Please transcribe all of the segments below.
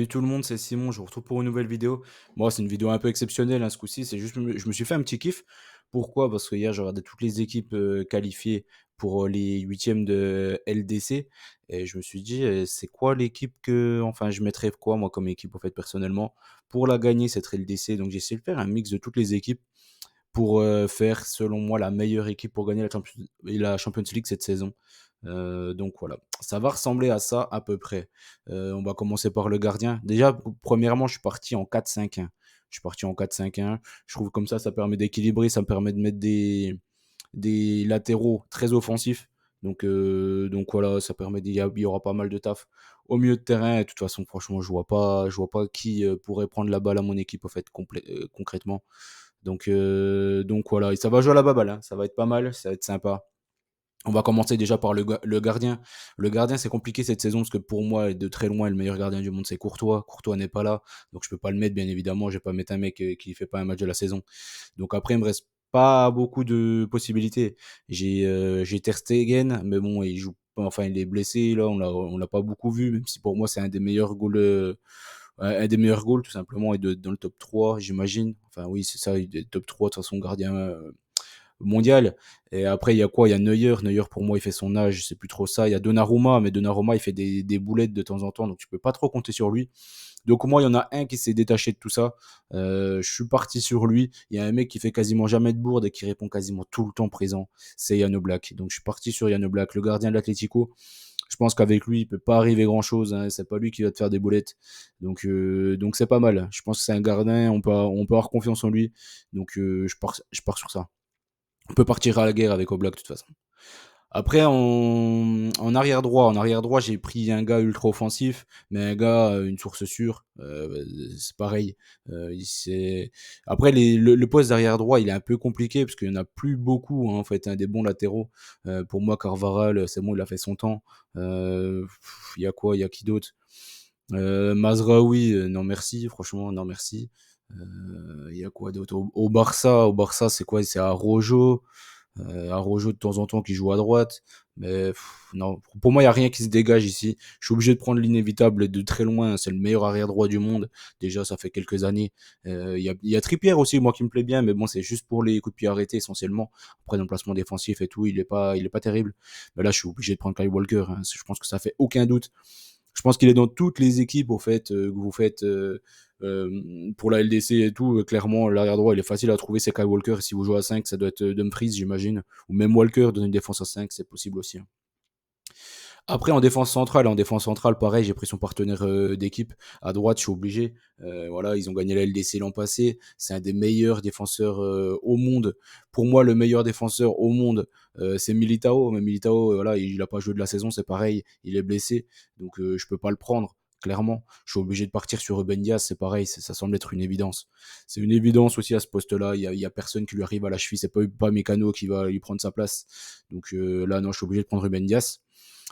Salut tout le monde, c'est Simon, je vous retrouve pour une nouvelle vidéo. Moi, c'est une vidéo un peu exceptionnelle, ce coup-ci, c'est juste je me suis fait un petit kiff. Pourquoi? Parce que hier, j'ai regardé toutes les équipes, qualifiées pour, les huitièmes de LDC et je me suis dit: C'est quoi l'équipe que je mettrais quoi moi comme équipe, en fait, personnellement, pour la gagner cette LDC?» Donc j'ai essayé de faire un mix de toutes les équipes pour, faire selon moi la meilleure équipe pour gagner la Champions League cette saison. Donc voilà, ça va ressembler à ça à peu près. On va commencer par le gardien. Déjà, premièrement, je suis parti en 4-5-1. Je suis parti en 4-5-1. Je trouve comme ça permet d'équilibrer, ça me permet de mettre des latéraux très offensifs. Donc voilà, ça permet il y aura pas mal de taf au milieu de terrain. Et de toute façon, franchement, je vois pas qui pourrait prendre la balle à mon équipe, en fait, concrètement. Donc voilà, et ça va jouer à la baballe, hein. Ça va être pas mal, ça va être sympa. On va commencer déjà par le gardien. Le gardien, c'est compliqué cette saison parce que pour moi, de très loin, le meilleur gardien du monde, c'est Courtois. Courtois n'est pas là, donc je peux pas le mettre, bien évidemment. Je vais pas mettre un mec qui fait pas un match de la saison. Donc après, il me reste pas beaucoup de possibilités. J'ai Ter Stegen, mais bon, il joue pas, il est blessé là. On l'a pas beaucoup vu, même si pour moi, c'est un des meilleurs goals tout simplement, et dans le top 3, j'imagine. Enfin oui, c'est ça, il est top 3 de toute façon, gardien mondial. Et après, il y a quoi? Il y a Neuer. Neuer, pour moi, il fait son âge, c'est plus trop ça. Il y a Donnarumma, mais Donnarumma, il fait des boulettes de temps en temps, donc tu peux pas trop compter sur lui. Donc moi, il y en a un qui s'est détaché de tout ça. Je suis parti sur lui. Il y a un mec qui fait quasiment jamais de bourde et qui répond quasiment tout le temps présent. C'est Yann Oblak. Donc je suis parti sur Yann Oblak, le gardien de l'Atlético. Je pense qu'avec lui, il peut pas arriver grand chose, hein. C'est pas lui qui va te faire des boulettes. Donc c'est pas mal. Je pense que c'est un gardien. On peut avoir confiance en lui. Donc je pars sur ça. On peut partir à la guerre avec Oblak de toute façon. Après, en arrière droit, j'ai pris un gars ultra offensif, mais un gars, une source sûre. C'est pareil. Après, le poste d'arrière droit, il est un peu compliqué parce qu'il y en a plus beaucoup, hein, en fait, hein, des bons latéraux. Pour moi, Carvaral, c'est bon, il a fait son temps. Il y a quoi? Il y a qui d'autre? Mazraoui, non merci, franchement, non merci. Il y a quoi d'autre? Au Barça, c'est quoi? C'est Araujo. Araujo de temps en temps qui joue à droite. Mais non, pour moi, il n'y a rien qui se dégage ici. Je suis obligé de prendre l'inévitable et de très loin. C'est le meilleur arrière droit du monde. Déjà, ça fait quelques années. Il y a Trippier aussi, moi, qui me plaît bien, mais bon, c'est juste pour les coups de pied arrêtés essentiellement. Après, dans le placement défensif et tout, il est pas terrible. Mais là, je suis obligé de prendre Kyle Walker, hein. Je pense que ça fait aucun doute. Je pense qu'il est dans toutes les équipes, au fait, que vous faites pour la LDC et tout. Clairement, l'arrière droit, il est facile à trouver, c'est Kyle Walker. Si vous jouez à 5, ça doit être Dumfries, j'imagine. Ou même Walker dans une défense à 5, c'est possible aussi, hein. Après, en défense centrale, pareil, j'ai pris son partenaire d'équipe. À droite, je suis obligé. Voilà, ils ont gagné la LDC l'an passé. C'est un des meilleurs défenseurs au monde. Pour moi, le meilleur défenseur au monde, c'est Militao. Mais Militao, voilà, il n'a pas joué de la saison, c'est pareil. Il est blessé. Donc, je peux pas le prendre. Clairement, je suis obligé de partir sur Ruben Dias, c'est pareil, ça semble être une évidence. C'est une évidence aussi à ce poste-là, il y a personne qui lui arrive à la cheville, c'est pas Mécano qui va lui prendre sa place. Donc là, non, je suis obligé de prendre Ruben Dias.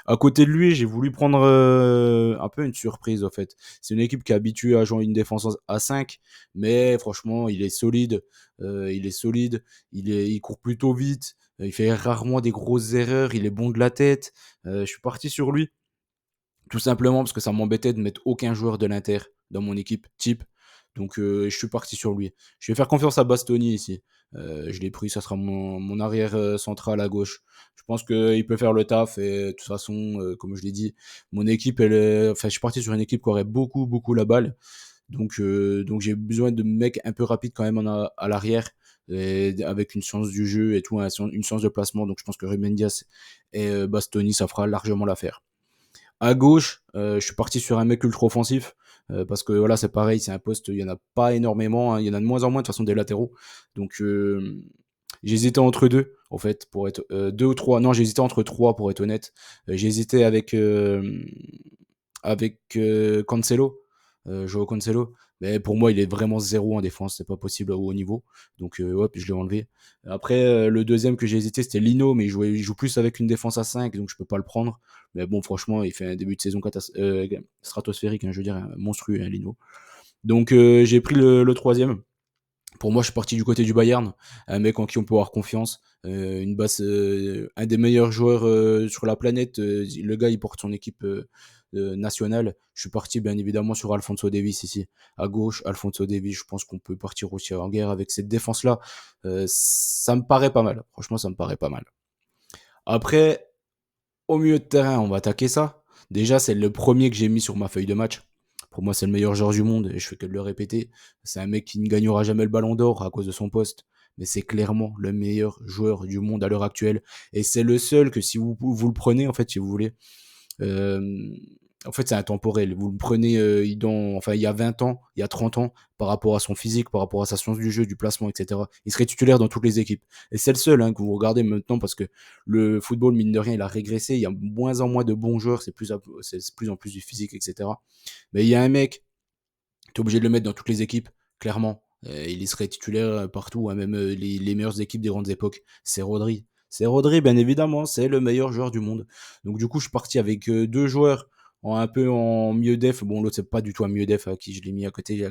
À côté de lui, j'ai voulu prendre un peu une surprise, en fait. C'est une équipe qui est habituée à jouer une défense à 5, mais franchement, il est solide. Il court plutôt vite. Il fait rarement des grosses erreurs. Il est bon de la tête. Je suis parti sur lui, tout simplement parce que ça m'embêtait de mettre aucun joueur de l'Inter dans mon équipe type. Donc je suis parti sur lui. Je vais faire confiance à Bastoni ici. Je l'ai pris, ça sera mon arrière central à gauche. Je pense qu'il peut faire le taf et de toute façon, comme je l'ai dit, mon équipe, je suis parti sur une équipe qui aurait beaucoup, beaucoup la balle. Donc j'ai besoin de mecs un peu rapides quand même à l'arrière, avec une science du jeu et tout, une science de placement. Donc je pense que Ruben Dias et Bastoni, ça fera largement l'affaire. À gauche, je suis parti sur un mec ultra offensif, parce que voilà, c'est pareil, c'est un poste, il y en a pas énormément, hein, il y en a de moins en moins de toute façon des latéraux. Donc j'hésitais entre deux, en fait, pour être deux ou trois. Non, j'hésitais entre trois pour être honnête. J'hésitais avec Cancelo, Joao Cancelo. Mais pour moi, il est vraiment zéro en défense, c'est pas possible au haut niveau. Donc hop, je l'ai enlevé. Après, le deuxième que j'ai hésité, c'était Lino, mais il joue plus avec une défense à 5, donc je peux pas le prendre. Mais bon, franchement, il fait un début de saison stratosphérique, hein, je veux dire, monstrueux, hein, Lino. Donc j'ai pris le troisième. Pour moi, je suis parti du côté du Bayern, un mec en qui on peut avoir confiance, un des meilleurs joueurs sur la planète. Le gars, il porte son équipe nationale, je suis parti bien évidemment sur Alphonso Davies ici. À gauche, Alphonso Davies, je pense qu'on peut partir aussi en guerre avec cette défense-là. Ça me paraît pas mal. Franchement, ça me paraît pas mal. Après, au milieu de terrain, on va attaquer ça. Déjà, c'est le premier que j'ai mis sur ma feuille de match. Pour moi, c'est le meilleur joueur du monde et je fais que de le répéter. C'est un mec qui ne gagnera jamais le ballon d'or à cause de son poste. Mais c'est clairement le meilleur joueur du monde à l'heure actuelle. Et c'est le seul que si vous le prenez, en fait, si vous voulez, euh, en fait, c'est intemporel. Vous le prenez enfin, il y a 20 ans, il y a 30 ans, par rapport à son physique, par rapport à sa science du jeu, du placement, etc. Il serait titulaire dans toutes les équipes. Et c'est le seul que vous regardez maintenant parce que le football, mine de rien, il a régressé. Il y a moins en moins de bons joueurs, c'est plus en plus du physique, etc. Mais il y a un mec, tu es obligé de le mettre dans toutes les équipes, clairement. Il y serait titulaire partout, même les meilleures équipes des grandes époques. C'est Rodri. C'est Rodri, bien évidemment, c'est le meilleur joueur du monde. Donc du coup, je suis parti avec deux joueurs un peu en mieux def. Bon, l'autre, c'est pas du tout un mieux def à qui je l'ai mis à côté.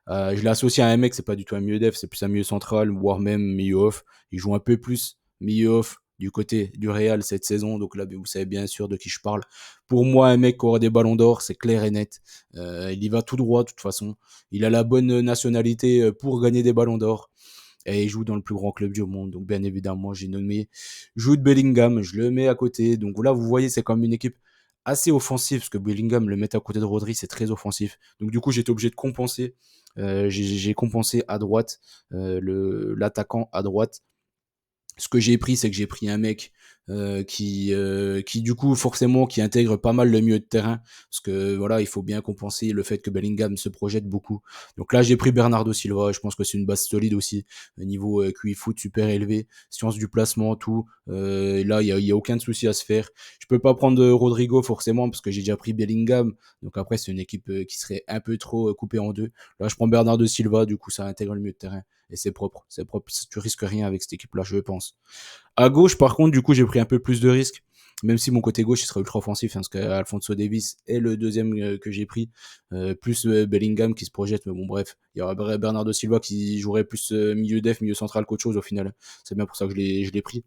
Je l'ai associé à un mec, c'est pas du tout un milieu def, c'est plus un milieu central, voire même milieu off. Il joue un peu plus milieu off du côté du Real cette saison, donc là, vous savez bien sûr de qui je parle. Pour moi, un mec qui aura des ballons d'or, c'est clair et net. Il y va tout droit, de toute façon. Il a la bonne nationalité pour gagner des ballons d'or. Et il joue dans le plus grand club du monde. Donc, bien évidemment, j'ai nommé Jude Bellingham. Je le mets à côté. Donc là, vous voyez, c'est comme une équipe assez offensive, parce que Bellingham, le mettre à côté de Rodri, c'est très offensif. Donc, du coup, j'étais obligé de compenser. J'ai compensé à droite, l'attaquant à droite. Ce que j'ai pris, c'est que j'ai pris un mec qui du coup forcément qui intègre pas mal le milieu de terrain parce que voilà, il faut bien compenser le fait que Bellingham se projette beaucoup. Donc là, j'ai pris Bernardo Silva. Je pense que c'est une base solide aussi, niveau QI foot super élevé, science du placement, tout. Là, il y a aucun souci à se faire. Je peux pas prendre Rodrigo forcément parce que j'ai déjà pris Bellingham. Donc après, c'est une équipe qui serait un peu trop coupée en deux. Là, je prends Bernardo Silva. Du coup, ça intègre le milieu de terrain et c'est propre. C'est propre. Tu risques rien avec cette équipe-là, je pense. À gauche, par contre, du coup, j'ai pris un peu plus de risques. Même si mon côté gauche, il sera ultra offensif, parce qu'Alphonso Davies est le deuxième que j'ai pris, plus Bellingham qui se projette, mais bon, bref, il y aura Bernardo Silva qui jouerait plus milieu def, milieu central qu'autre chose au final. C'est bien pour ça que je l'ai pris.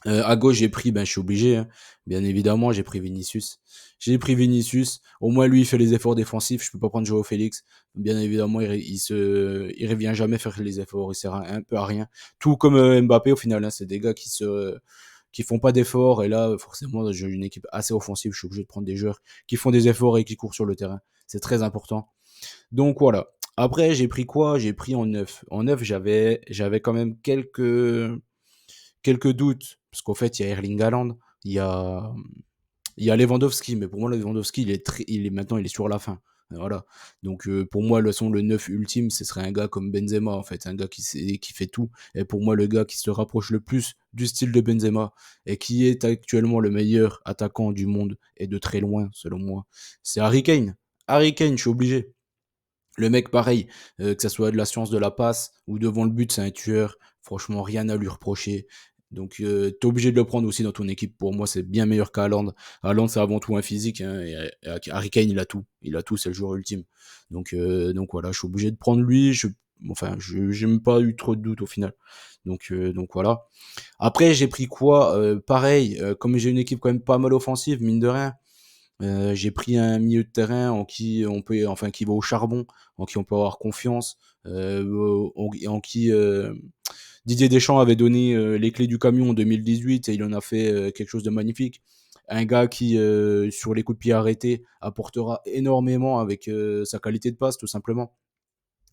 À gauche, j'ai pris, je suis obligé, bien évidemment, j'ai pris Vinicius. J'ai pris Vinicius. Au moins, lui, il fait les efforts défensifs. Je peux pas prendre Joao Félix. Bien évidemment, il revient jamais faire les efforts. Il sert un peu à rien. Tout comme Mbappé, au final, c'est des gars qui font pas d'efforts. Et là, forcément, j'ai une équipe assez offensive. Je suis obligé de prendre des joueurs qui font des efforts et qui courent sur le terrain. C'est très important. Donc voilà. Après, j'ai pris quoi? J'ai pris en neuf. En neuf, j'avais quand même quelques doutes, parce qu'en fait, il y a Erling Haaland, il y a, il y a Lewandowski, mais pour moi, Lewandowski, maintenant, il est sur la fin. Voilà. Donc, pour moi, le 9 ultime, ce serait un gars comme Benzema, en fait, un gars qui fait tout. Et pour moi, le gars qui se rapproche le plus du style de Benzema et qui est actuellement le meilleur attaquant du monde, et de très loin, selon moi, c'est Harry Kane. Harry Kane, je suis obligé. Le mec, pareil, que ça soit de la science de la passe ou devant le but, c'est un tueur. Franchement, rien à lui reprocher. Donc, t'es obligé de le prendre aussi dans ton équipe. Pour moi, c'est bien meilleur qu'Haaland. Haaland, c'est avant tout un physique. Et Harry Kane, il a tout. Il a tout, c'est le joueur ultime. Donc voilà, je suis obligé de prendre lui. J'ai même pas eu trop de doutes au final. Donc voilà. Après, j'ai pris quoi? Pareil, comme j'ai une équipe quand même pas mal offensive, mine de rien. J'ai pris un milieu de terrain qui va au charbon, en qui on peut avoir confiance, en qui Didier Deschamps avait donné les clés du camion en 2018 et il en a fait quelque chose de magnifique. Un gars qui, sur les coups de pied arrêtés, apportera énormément avec sa qualité de passe, tout simplement.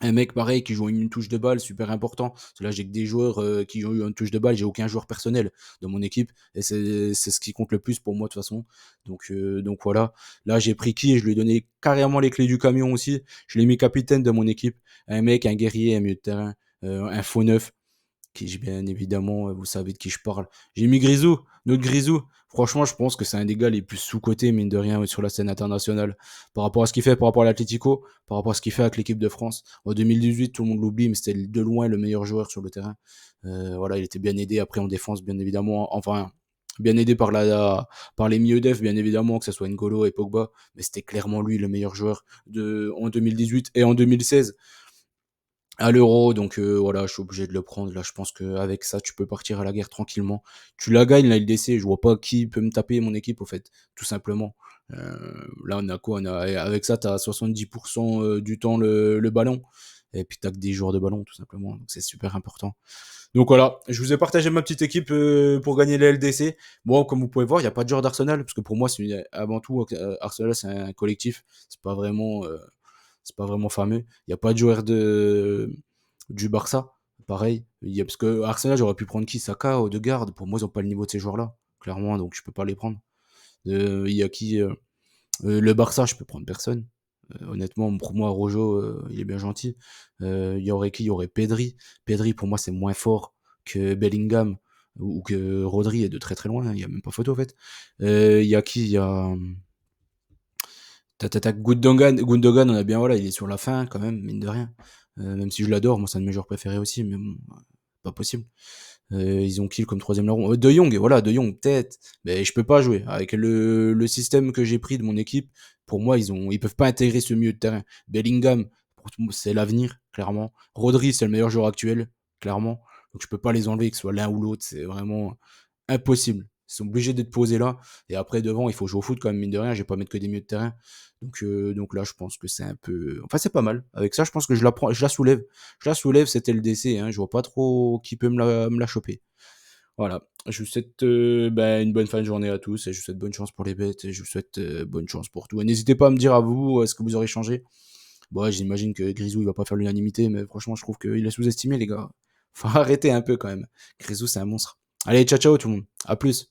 Un mec pareil qui joue une touche de balle, super important. Parce que là, j'ai que des joueurs qui ont eu une touche de balle, j'ai aucun joueur personnel dans mon équipe. Et c'est ce qui compte le plus pour moi de toute façon. Donc voilà. Là, j'ai pris qui et je lui ai donné carrément les clés du camion aussi. Je l'ai mis capitaine de mon équipe. Un mec, un guerrier, un milieu de terrain, un faux neuf qui bien évidemment, vous savez de qui je parle. J'ai mis Grisou, notre Grisou. Franchement, je pense que c'est un des gars les plus sous-cotés, mine de rien, sur la scène internationale. Par rapport à ce qu'il fait, par rapport à l'Atlético, par rapport à ce qu'il fait avec l'équipe de France. En 2018, tout le monde l'oublie, mais c'était de loin le meilleur joueur sur le terrain. Voilà, il était bien aidé après en défense, bien évidemment. Enfin, bien aidé par les milieux def, bien évidemment, que ce soit N'Golo et Pogba. Mais c'était clairement lui le meilleur joueur en 2018 et en 2016. à l'Euro, donc voilà, je suis obligé de le prendre. Là, je pense qu'avec ça, tu peux partir à la guerre tranquillement. Tu la gagnes, la LDC, je vois pas qui peut me taper mon équipe, au fait, tout simplement. Là, on a quoi? Avec ça, tu as 70% du temps le ballon. Et puis, tu as que des joueurs de ballon, tout simplement. Donc, c'est super important. Donc voilà, je vous ai partagé ma petite équipe pour gagner les LDC. Bon, comme vous pouvez voir, il n'y a pas de joueur d'Arsenal, parce que pour moi, avant tout, Arsenal, c'est un collectif. C'est pas vraiment fameux. Il n'y a pas de joueur du Barça. Pareil. Parce que Arsenal, j'aurais pu prendre qui? Saka, Odegaard. Pour moi, ils n'ont pas le niveau de ces joueurs-là. Clairement, donc je peux pas les prendre. Il y a qui le Barça, je peux prendre personne. Honnêtement, pour moi, Rojo, il est bien gentil. Il y aurait qui? Il y aurait Pedri. Pedri, pour moi, c'est moins fort que Bellingham ou que Rodri est de très très loin. Il n'y a même pas photo, en fait. Il y a qui? Il y a. T'as Gundogan. Gundogan, on a bien, voilà, il est sur la fin quand même, mine de rien. Même si je l'adore, moi, c'est un de mes joueurs préférés aussi, mais bon, pas possible. Ils ont kill comme troisième larron. De Jong, voilà, De Jong, peut-être. Mais je peux pas jouer. Avec le système que j'ai pris de mon équipe, pour moi, ils peuvent pas intégrer ce milieu de terrain. Bellingham, c'est l'avenir, clairement. Rodri, c'est le meilleur joueur actuel, clairement. Donc je peux pas les enlever, que ce soit l'un ou l'autre. C'est vraiment impossible. Ils sont obligés d'être posés là. Et après, devant, il faut jouer au foot quand même, mine de rien. Je vais pas mettre que des milieux de terrain. Donc là, je pense que c'est un peu. Enfin, c'est pas mal. Avec ça, je pense que je la soulève. Je la soulève, c'était le décès. Hein. Je vois pas trop qui peut me la choper. Voilà. Je vous souhaite une bonne fin de journée à tous. Et je vous souhaite bonne chance pour les bêtes. Et je vous souhaite bonne chance pour tout. Et n'hésitez pas à me dire à vous ce que vous aurez changé. Bon, ouais, j'imagine que Grisou, il va pas faire l'unanimité. Mais franchement, je trouve qu'il a sous-estimé, les gars. Faut arrêter un peu quand même. Grisou, c'est un monstre. Allez, ciao, ciao tout le monde. À plus.